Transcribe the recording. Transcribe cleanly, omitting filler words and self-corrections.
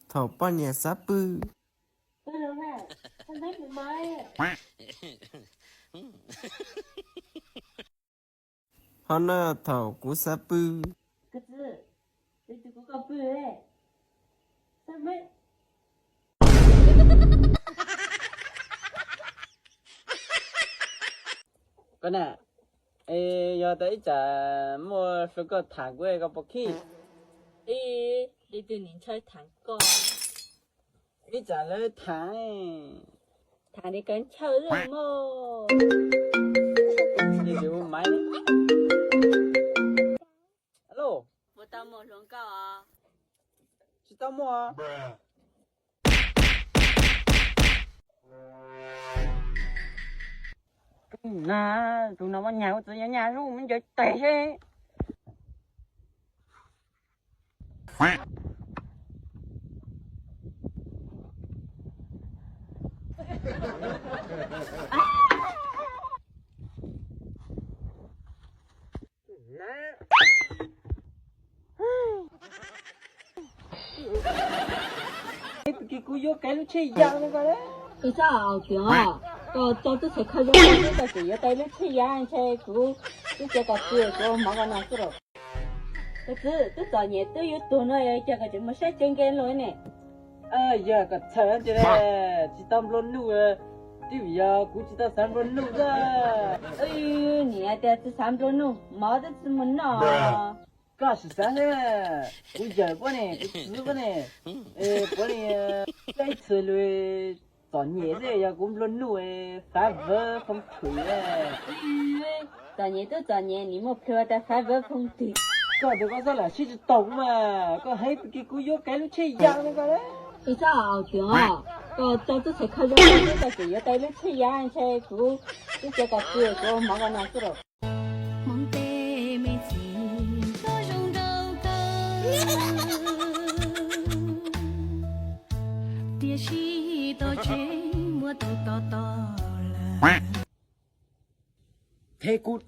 thảo pa nhà sa pư Tôi được nè, anh thấy mình mới. hana thảo cú sa pư Cái gì? Tôi chỉ có cà phê ấy. Sao mấy? Con nè, giờ tới chả mua số cái thằng của cái bọc khí, 咦，你对年菜谈过？ đi chả lấy thằng 谈的跟炒肉么？ đi điều máy đấy. Alo, 我到某龙告啊。 chị tao mua. Nè, tụi nó ăn nhà của tụi nhà luôn, mình chơi tệ thế. Cái cú vô cái lúc chơi giang nó coi đấy. 你这好听啊！到这才看见这个是要带你吃盐才煮，你这个煮做毛个难吃了。这是这早年都有多了呀，这个就没啥经验了呢。 Giờ có thở chứ đấy, chị tao luôn nu đi giờ cú chị tao sáng luôn nu ra. 哎呦，你还得吃三多弄，没得吃么呢？ Có sự sáng đấy, cú giờ bữa này, cú thứ bữa này, bữa này cái thứ rồi tao nhẹ đấy, giờ cũng luôn nu phá vỡ phong thủy đấy. 早年，你们票的还不封地。 Có được có là chỉ tổng mà, có hay cái cú vô cái lúc chơi giang nó coi đấy. 你这好听啊！到这才看见这个是要带你吃盐才煮，你这个煮做毛个难吃了。 梦得美景多容高高，别许多chuyện mua đồ to to là Thế cú